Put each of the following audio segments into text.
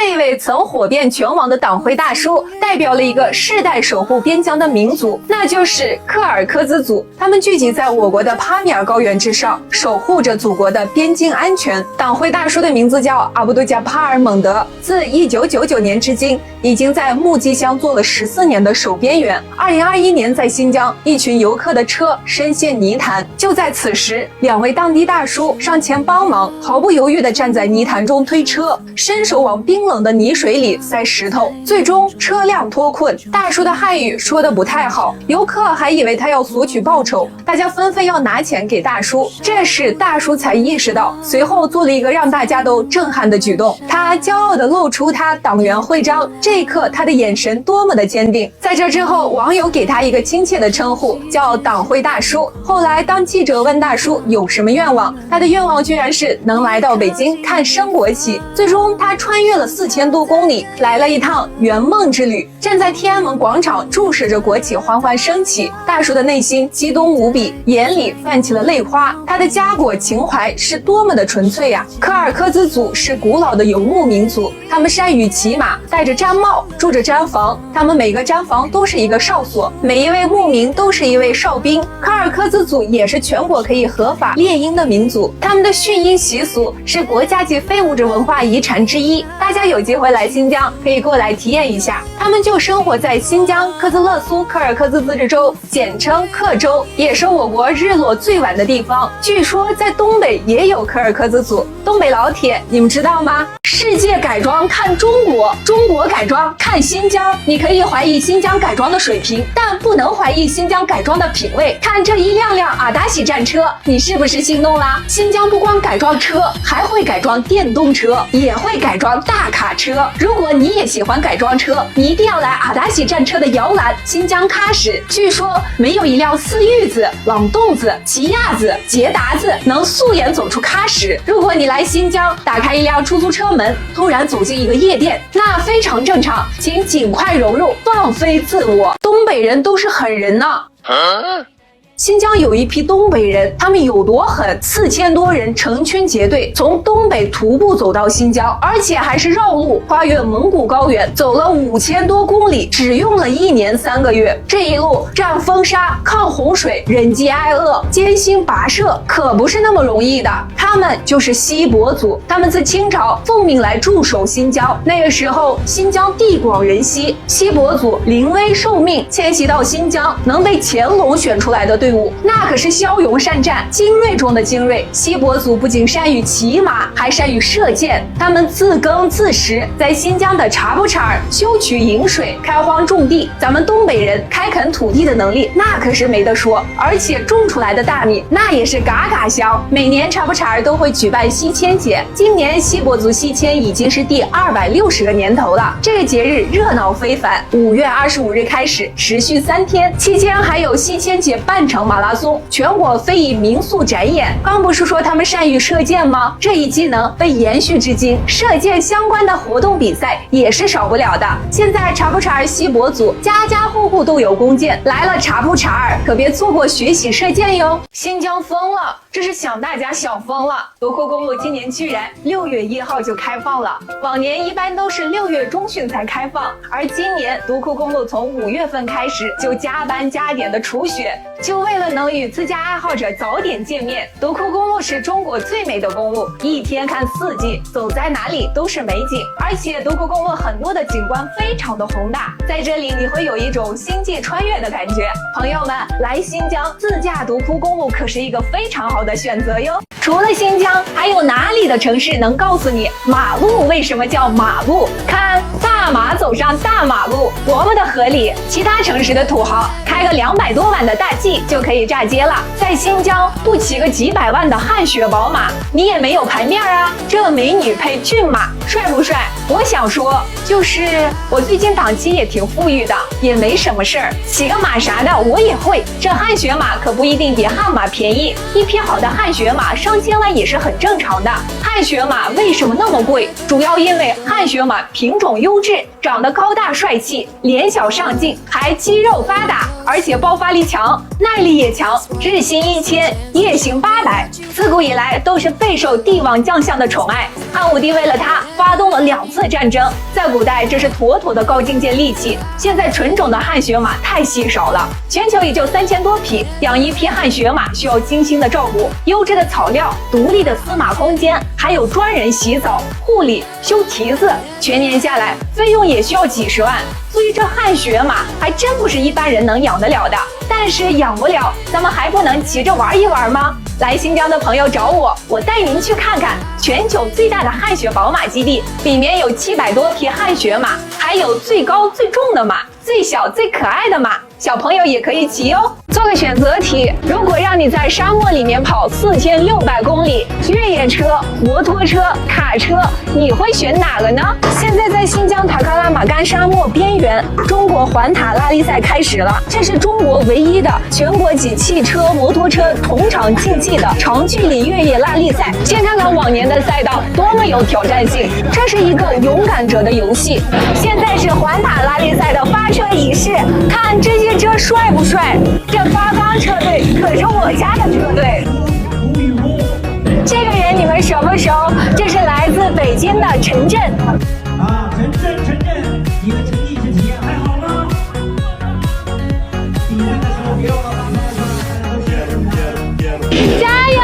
这一位曾火遍全网的党徽大叔，代表了一个世代守护边疆的民族，那就是柯尔克孜族。他们聚集在我国的帕米尔高原之上，守护着祖国的边境安全。党徽大叔的名字叫阿布杜加帕尔蒙德，自1999年至今，已经在木屐乡做了14年的守边员。2021年在新疆，一群游客的车深陷泥潭，就在此时，2位当地大叔上前帮忙，毫不犹豫地站在泥潭中推车，伸手往冰冷的泥水里塞石头，最终车辆脱困。大叔的汉语说得不太好，游客还以为他要索取报酬，大家纷纷要拿钱给大叔。这时大叔才意识到，随后做了一个让大家都震撼的举动，他骄傲地露出他党员徽章，这一刻他的眼神多么的坚定。在这之后，网友给他一个亲切的称呼，叫党徽大叔。后来当记者问大叔有什么愿望，他的愿望居然是能来到北京看升国旗。最终他穿越了4000多公里，来了一趟圆梦之旅，站在天安门广场注视着国旗缓缓升起，大叔的内心激动无比，眼里泛起了泪花。他的家国情怀是多么的纯粹呀！柯尔克孜族是古老的游牧民族，他们善于骑马，戴着毡帽，住着毡房，他们每个毡房都是一个哨所，每一位牧民都是一位哨兵。柯尔克孜族也是全国可以合法猎鹰的民族，他们的驯鹰习俗是国家级非物质文化遗产之一。大家有机会来新疆，可以过来体验一下。他们就生活在新疆克孜勒苏柯尔克孜自治州，简称克州，也是我国日落最晚的地方。据说在东北也有柯尔克孜族。东北老铁，你们知道吗？世界改装看中国，中国改装看新疆。你可以怀疑新疆改装的水平，但不能怀疑新疆改装的品味。看这一辆辆阿达喜战车，你是不是心动啦？新疆不光改装车，还会改装电动车，也会改装大卡车。如果你也喜欢改装车，你一定要来阿达喜战车的摇篮新疆喀什。据说没有一辆思域子、朗动子、奇亚子、捷达子能素颜走出喀什。如果你来新疆，打开一辆出租车门，突然走进一个夜店，那非常正常，请尽快融入，放飞自我。东北人都是狠人呢。新疆有一批东北人，他们有多狠？4000多人成群结队从东北徒步走到新疆，而且还是绕路，跨越蒙古高原，走了5000多公里，只用了1年3个月。这一路战风沙、抗洪水、忍饥挨饿、艰辛跋涉，可不是那么容易的。他们就是锡伯族，他们自清朝奉命来驻守新疆。那个时候，新疆地广人稀，锡伯族临危受命迁徙到新疆，能被乾隆选出来的队伍，那可是骁勇善战，精锐中的精锐。锡伯族不仅善于骑马，还善于射箭。他们自耕自食，在新疆的察布查尔修渠引水，开荒种地。咱们东北人开垦土地的能力，那可是没得说。而且种出来的大米，那也是嘎嘎香。每年察布查尔都会举办西迁节，今年锡伯族西迁已经是第260个年头了。这个节日热闹非凡，5月25日开始，持续3天，期间还有西迁节半程马拉松，全国非遗民俗展演。刚不是说他们善于射箭吗？这一技能被延续至今，射箭相关的活动比赛也是少不了的。现在察布查尔锡伯族家家户户都有弓箭，来了察布查尔可别错过学习射箭哟。新疆疯了，这是想大家想疯了。独库公路今年居然6月1号就开放了，往年一般都是6月中旬才开放，而今年独库公路从5月份开始就加班加点的除雪，就为了能与自驾爱好者早点见面。独库公路是中国最美的公路，一天看4季，走在哪里都是美景。而且独库公路很多的景观非常的宏大，在这里你会有一种星际穿越的感觉。朋友们，来新疆自驾独库公路可是一个非常好的选择哟。除了新疆，还有哪里的城市能告诉你马路为什么叫马路？看大马走上大马路，多么的合理。其他城市的土豪开个200多万的大 G 就可以炸街了，在新疆不骑个几百万的汗血宝马，你也没有牌面啊。这美女配骏马，帅不帅？我想说，就是我最近档期也挺富裕的，也没什么事儿，骑个马啥的我也会。这汗血马可不一定比悍马便宜，一匹好的汗血马上千万也是很正常的。汗血马为什么那么贵？主要因为汗血马品种优质，长得高大帅气，脸小上镜，还肌肉发达，而且爆发力强，耐力也强，日行1000，夜行800，自古以来都是备受帝王将相的宠爱。汉武帝为了他发动了2次战争，在古代这是妥妥的高境界利器。现在纯种的汗血马太稀少了，全球也就3000多匹，养一匹汗血马需要精心的照顾，优质的草料，独立的司马空间，还有专人洗澡、护理、修蹄子，全年下来费用也需要几十万。所以这汗血马还真不是一般人能养得了的。但是养不了，咱们还不能骑着玩一玩吗？来新疆的朋友找我，我带您去看看全球最大的汗血宝马基地，里面有700多匹汗血马，还有最高最重的马，最小最可爱的马，小朋友也可以骑哦。做个选择题，如果让你在沙漠里面跑4600公里，越野车、摩托车、卡车，你会选哪个呢？现在在新疆塔克拉玛干沙漠边缘，中国环塔拉力赛开始了，这是中国唯一的全国级汽车、摩托车同场竞技的长距离越野拉力赛。先看看往年的赛道多么有挑战性，这是一个勇敢者的游戏。现在是环塔拉力赛的发车仪式，看这些车帅不帅？这发车队可是我家的车队。这个人你们熟不熟？这是来自北京的陈震。陈震，你的成绩是体验还好吗？比赛的时候别忘了加油！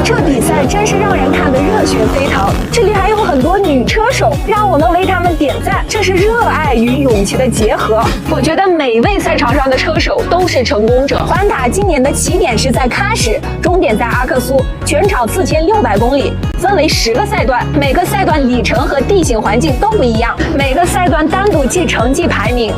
这比赛真是让人看得热血沸腾，这里还有很多女车手，让我们为她们点赞。这是热爱与勇气的结合。我觉得每位赛场上的车手都是成功者。环塔今年的起点是在喀什，终点在阿克苏，全长4600公里，分为10个赛段，每个赛段里程和地形环境都不一样，每个赛段单独记成绩排名，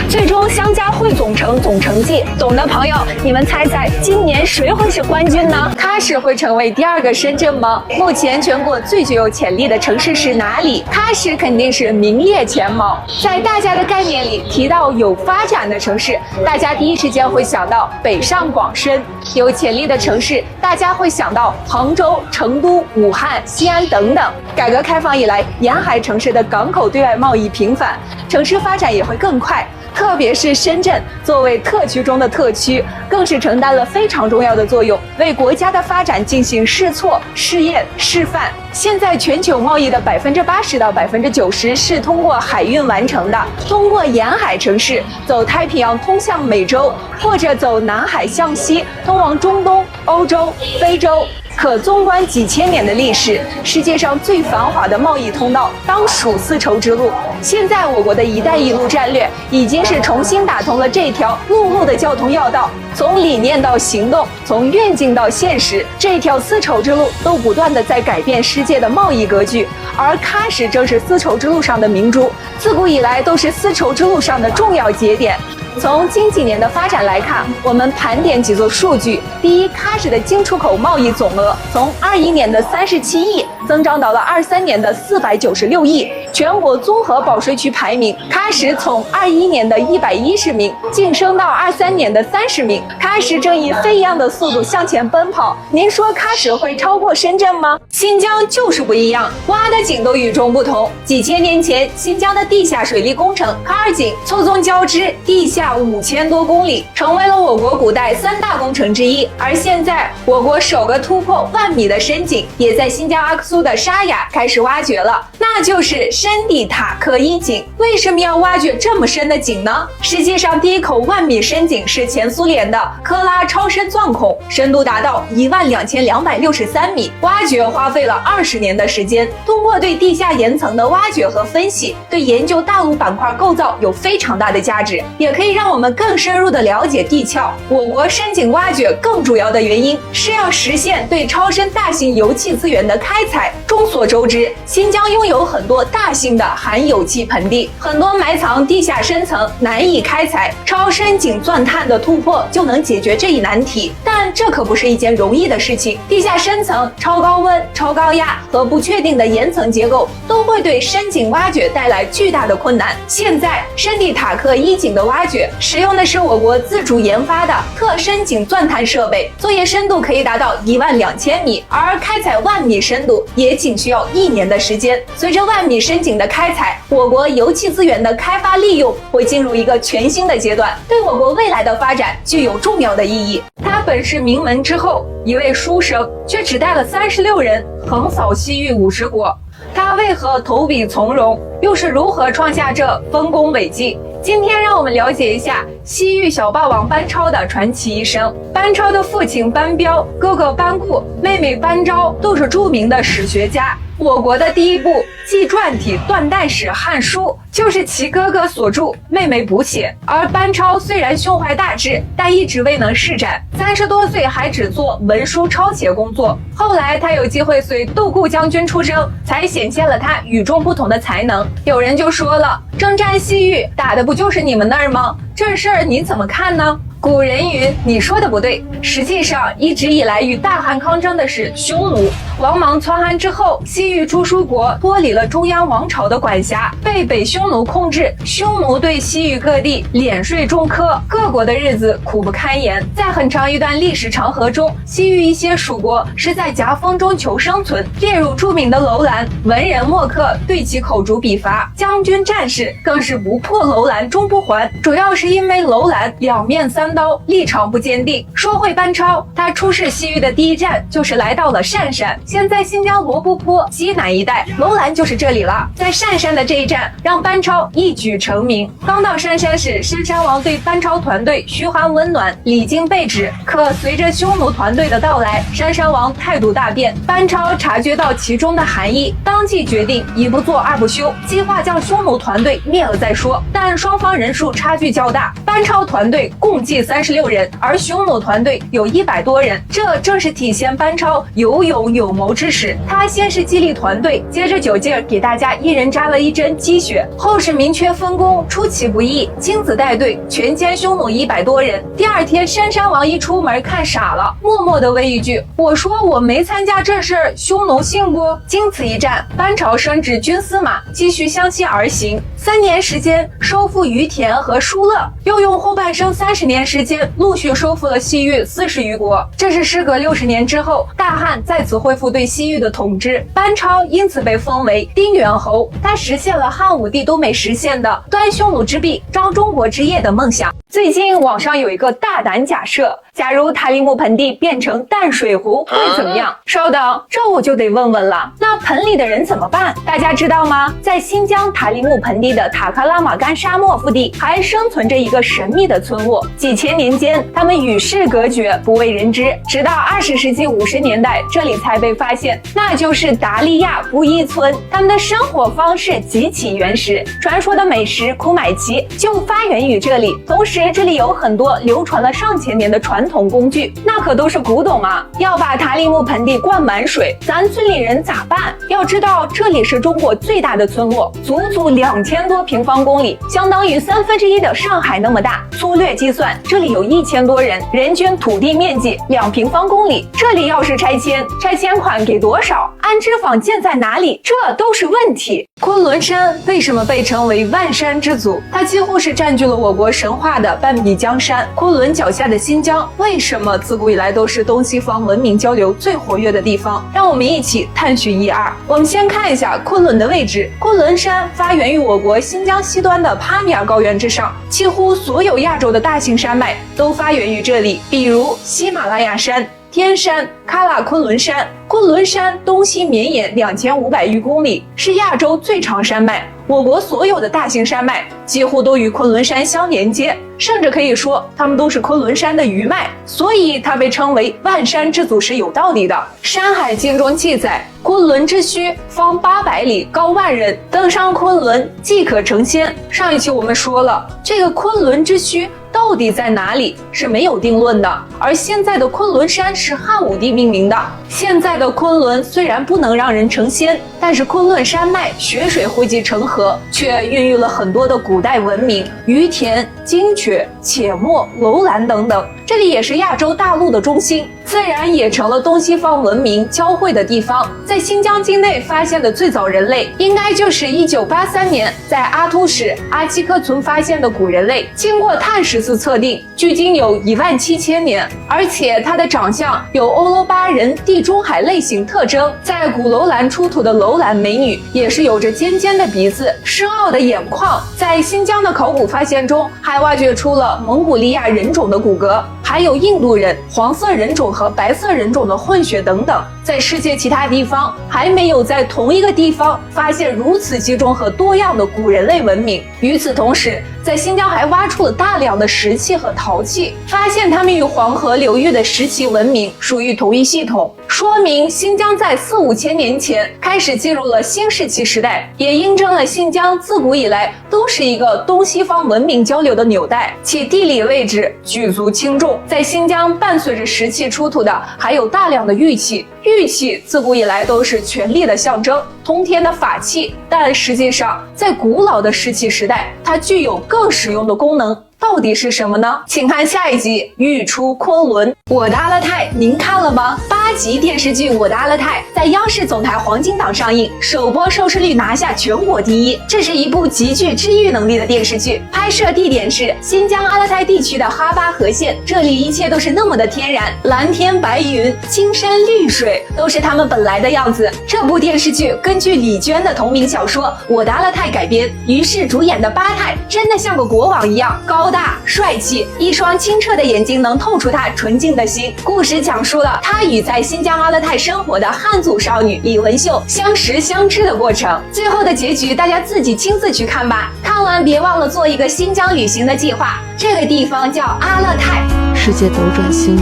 最终相加汇总成总成绩。懂的朋友，你们猜猜今年谁会是冠军呢？喀什会成为第2个深圳吗？目前全国最具有潜力的城市是哪里？喀什肯定是名列前茅。在大家的概念里，提到有发展的城市，大家第一时间会想到北上广深；有潜力的城市，大家会想到杭州、成都、武汉、西安等等。改革开放以来，沿海城市的港口对外贸易频繁，城市发展也会更快。特别是深圳作为特区中的特区，更是承担了非常重要的作用，为国家的发展进行试错、试验、示范。现在全球贸易的80%到90%是通过海运完成的，通过沿海城市走太平洋通向美洲，或者走南海向西通往中东、欧洲、非洲。可纵观几千年的历史，世界上最繁华的贸易通道当属丝绸之路。现在我国的一带一路战略已经是重新打通了这条陆路的交通要道，从理念到行动，从愿景到现实，这条丝绸之路都不断的在改变世界的贸易格局。而喀什正是丝绸之路上的明珠，自古以来都是丝绸之路上的重要节点。从近几年的发展来看，我们盘点几组数据。第一，喀什的进出口贸易总额从21年的37亿增长到了23年的496亿。全国综合保税区排名，喀什从21年的110名晋升到23年的30名。喀什正以飞一样的速度向前奔跑。您说喀什会超过深圳吗？新疆就是不一样，挖的井都与众不同。几千年前，新疆的地下水利工程喀尔井错综交织，地下5000多公里，成为了我国古代3大工程之一。而现在，我国首个突破10000米的深井，也在新疆阿克苏的沙雅开始挖掘了，那就是深地塔克伊井。为什么要挖掘这么深的井呢？世界上第一口10000米深井是前苏联的科拉超深钻孔，深度达到12263米，挖掘花费了20年的时间。通过对地下岩层的挖掘和分析，对研究大陆板块构造有非常大的价值，也可以让我们更深入地了解地壳。我国深井挖掘更主要的原因是要实现对超深大型油气资源的开采。众所周知，新疆拥有很多大性的含有机盆地，很多埋藏地下深层难以开采，超深井钻探的突破就能解决这一难题。但这可不是一件容易的事情，地下深层、超高温、超高压和不确定的岩层结构都会对深井挖掘带来巨大的困难。现在深地塔克一井的挖掘使用的是我国自主研发的特深井钻探设备，作业深度可以达到12000米，而开采10000米深度也仅需要1年的时间。随着10000米深井的开采，我国油气资源的开发利用会进入一个全新的阶段，对我国未来的发展具有重要的意义。他本是名门之后，一位书生，却只带了36人横扫西域50国。他为何投笔从戎，又是如何创下这丰功伟绩？今天让我们了解一下西域小霸王班超的传奇一生。班超的父亲班彪、哥哥班固、妹妹班昭都是著名的史学家。我国的第一部纪传体断代史《汉书》就是其哥哥所著，妹妹补写。而班超虽然胸怀大志，但一直未能施展，30多岁还只做文书抄写工作。后来他有机会随杜固将军出征，才显现了他与众不同的才能。有人就说了，征战西域打的不就是你们那儿吗？这事儿你怎么看呢？古人云，你说的不对。实际上，一直以来与大汉抗争的是匈奴。王莽篡汉之后，西域诸诸国脱离了中央王朝的管辖，被北匈奴控制。匈奴对西域各地敛税重苛，各国的日子苦不堪言。在很长一段历史长河中，西域一些属国是在夹缝中求生存。例如著名的楼兰，文人墨客对其口诛笔伐，将军战士更是不破楼兰终不还。主要是因为楼兰两面三刀，立场不坚定。说回班超，他出使西域的第一站就是来到了鄯善，现在新疆罗布泊西南一带，楼兰就是这里了。在鄯善的这一站让班超一举成名。刚到鄯善时，鄯善王对班超团队嘘寒问暖，礼敬备至。可随着匈奴团队的到来，鄯善王态度大变。班超察觉到其中的含义，当即决定一不做二不休，计划将匈奴团队灭了再说。但双方人数差距较大，班超团队共计36人，而匈奴团队有100多人。这正是体现班超有勇有谋之时。他先是激励团队，接着酒劲儿给大家一人扎了一针鸡血，后是明确分工，出其不意，亲自带队全歼匈奴100多人。第二天，鄯善王一出门看傻了，默默地问一句：“我说我没参加这事儿，匈奴信不？”经此一战，班超升至军司马，继续向西而行。3年时间收复于田和疏勒，又用后半生30年时间陆续收复了西域40余国。这是时隔60年之后，大汉再次恢复对西域的统治，班超因此被封为丁原侯。他实现了汉武帝都没实现的端匈奴之弊、招中国之业的梦想。最近网上有一个大胆假设，假如塔里木盆地变成淡水湖会怎么样？稍等，这我就得问问了，那盆里的人怎么办？大家知道吗？在新疆塔里木盆地的塔克拉玛干沙漠腹地还生存着一个神秘的村落，几千年间他们与世隔绝，不为人知，直到20世纪50年代这里才被发现，那就是达利亚布依村。他们的生活方式极其原始，传说的美食库买奇就发源于这里。同时这里有很多流传了上千年的传统工具，那可都是古董啊！要把塔里木盆地灌满水，咱村里人咋办？要知道这里是中国最大的村落，足足2000多平方公里，相当于1/3的上海那么大。粗略计算，这里有1000多人，人均土地面积2平方公里。这里要是拆迁，拆迁款给多少？安置坊建在哪里？这都是问题。昆仑山为什么被称为万山之祖？它几乎是占据了我国神话的半壁江山。昆仑脚下的新疆为什么自古以来都是东西方文明交流最活跃的地方？让我们一起探寻一二。我们先看一下昆仑的位置。昆仑山发源于我国新疆西端的帕米尔高原之上，几乎所有亚洲的大型山脉都发源于这里，比如喜马拉雅山、天山、喀喇昆仑山。昆仑山东西绵延2500余公里，是亚洲最长山脉。我国所有的大型山脉几乎都与昆仑山相连接，甚至可以说它们都是昆仑山的余脉，所以它被称为万山之祖是有道理的。《山海经》中记载，昆仑之墟方800里，高万人，登上昆仑即可成仙。上一期我们说了，这个昆仑之墟到底在哪里是没有定论的，而现在的昆仑山是汉武帝命名的。现在的昆仑虽然不能让人成仙，但是昆仑山脉雪水汇集成河，却孕育了很多的古代文明，于田、精绝、且末、楼兰等等。这里也是亚洲大陆的中心，自然也成了东西方文明交汇的地方。在新疆境内发现的最早人类，应该就是1983年在阿突市阿基科村发现的古人类。经过碳十四测定，距今有17000年，而且它的长相有欧罗巴人地中海类型特征。在古楼兰出土的楼兰美女，也是有着尖尖的鼻子、深奥的眼眶。在新疆的考古发现中，还挖掘出了蒙古利亚人种的骨骼，还有印度人、黄色人种和白色人种的混血等等。在世界其他地方还没有在同一个地方发现如此集中和多样的古人类文明。与此同时，在新疆还挖出了大量的石器和陶器，发现它们与黄河流域的石器文明属于同一系统，说明新疆在4、5千年前开始进入了新石器时代，也印证了新疆自古以来都是一个东西方文明交流的纽带，其地理位置举足轻重。在新疆伴随着石器出土的还有大量的玉器，玉器自古以来都是权力的象征，通天的法器，但实际上在古老的石器时代，它具有更实用的功能。到底是什么呢？请看下一集《欲出昆仑》。我的阿勒泰您看了吗？8集电视剧《我的阿勒泰》在央视总台黄金档上映，首播收视率拿下全国第1。这是一部极具治愈能力的电视剧，拍摄地点是新疆阿勒泰地区的哈巴河县，这里一切都是那么的天然，蓝天白云、青山绿水都是他们本来的样子。这部电视剧根据李娟的同名小说《我的阿勒泰》改编，于是主演的巴泰真的像个国王一样高大帅气，一双清澈的眼睛能透出他纯净的心。故事讲述了他与在新疆阿勒泰生活的汉族少女李文秀相识相知的过程。最后的结局大家自己亲自去看吧。看完别忘了做一个新疆旅行的计划，这个地方叫阿勒泰。世界斗转星移，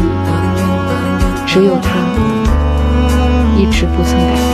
只有他一直不曾改变。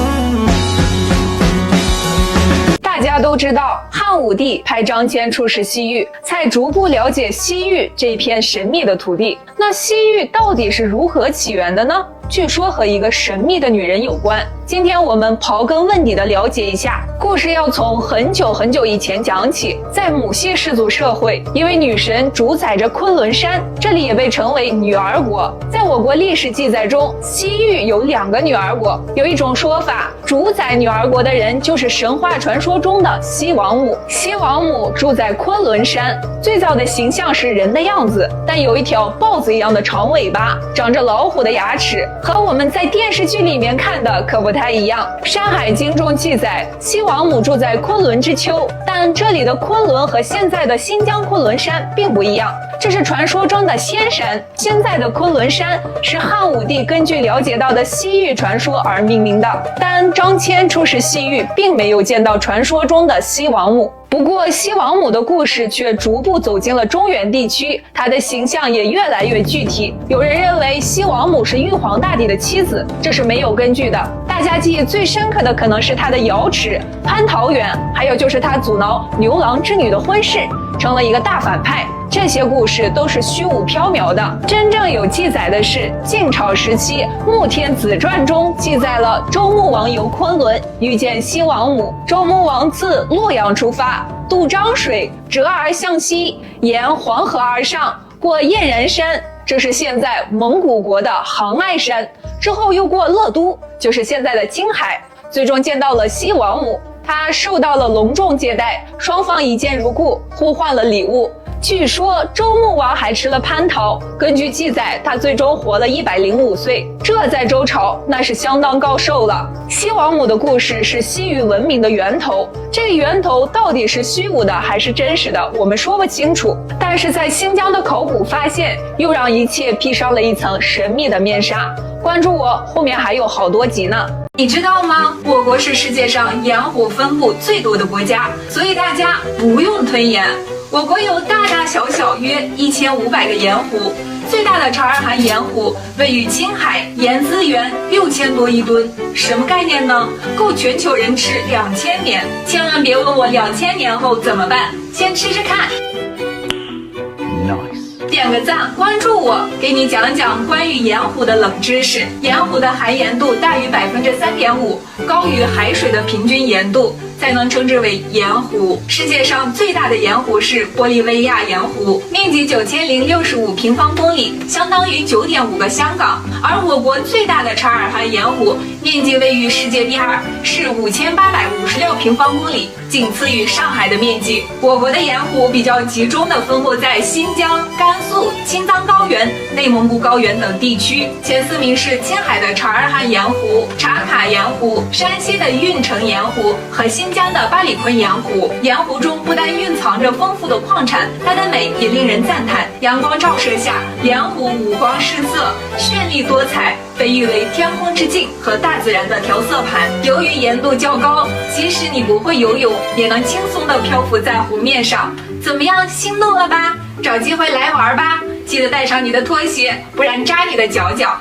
大家都知道，汉武帝派张骞出使西域，才逐步了解西域这片神秘的土地。那西域到底是如何起源的呢？据说和一个神秘的女人有关。今天我们刨根问底的了解一下。故事要从很久很久以前讲起。在母系氏族社会，一位女神主宰着昆仑山，这里也被称为女儿国。在我国历史记载中，西域有2个女儿国。有一种说法，主宰女儿国的人就是神话传说中的西王母。西王母住在昆仑山，最早的形象是人的样子，但有一条豹子一样的长尾巴，长着老虎的牙齿，和我们在电视剧里面看的可不太一样。《山海经》中记载，西王母住在昆仑之丘，但这里的昆仑和现在的新疆昆仑山并不一样，这是传说中的仙山。现在的昆仑山是汉武帝根据了解到的西域传说而命名的，但张骞出使西域并没有见到传说中的西王母。不过西王母的故事却逐步走进了中原地区，她的形象也越来越具体。有人认为西王母是玉皇大帝的妻子，这是没有根据的。大家记忆最深刻的可能是她的瑶池、蟠桃园，还有就是她阻挠牛郎织女的婚事，成了一个大反派。这些故事都是虚无缥缈的，真正有记载的是晋朝时期《穆天子传》中记载了周穆王游昆仑，遇见西王母。周穆王自洛阳出发，渡漳水，折而向西，沿黄河而上，过燕然山，这是现在蒙古国的杭爱山，之后又过乐都，就是现在的青海，最终见到了西王母。他受到了隆重接待，双方一见如故，互换了礼物。据说周穆王还吃了蟠桃，根据记载，他最终活了105岁，这在周朝那是相当高寿了。西王母的故事是西域文明的源头，这个源头到底是虚无的还是真实的，我们说不清楚。但是在新疆的考古发现，又让一切披上了一层神秘的面纱。关注我，后面还有好多集呢。你知道吗？我国是世界上盐湖分布最多的国家，所以大家不用吞盐。我国有大大小小约1500个盐湖，最大的察尔汗盐湖位于青海，盐资源6000多亿吨，什么概念呢？够全球人吃2000年。千万别问我2000年后怎么办，先吃吃看。点个赞，关注我，给你讲讲关于盐湖的冷知识。盐湖的含盐度大于3.5%，高于海水的平均盐度，才能称之为盐湖。世界上最大的盐湖是玻利维亚盐湖，面积9065平方公里，相当于9.5个香港。而我国最大的察尔汗盐湖，面积位于世界第2，是5856平方公里，仅次于上海的面积。我国的盐湖比较集中的分布在新疆、甘肃、青藏高原、内蒙古高原等地区。前4名是青海的察尔汗盐湖、察卡盐湖、山西的运城盐湖和新疆的巴里坤盐湖。盐湖中不但蕴藏着丰富的矿产，它的美也令人赞叹。阳光照射下，盐湖五光十色，绚丽多彩，被誉为天空之镜和大自然的调色盘。由于盐度较高，即使你不会游泳，也能轻松地漂浮在湖面上。怎么样，心动了吧？找机会来玩吧，记得带上你的拖鞋，不然扎你的脚脚。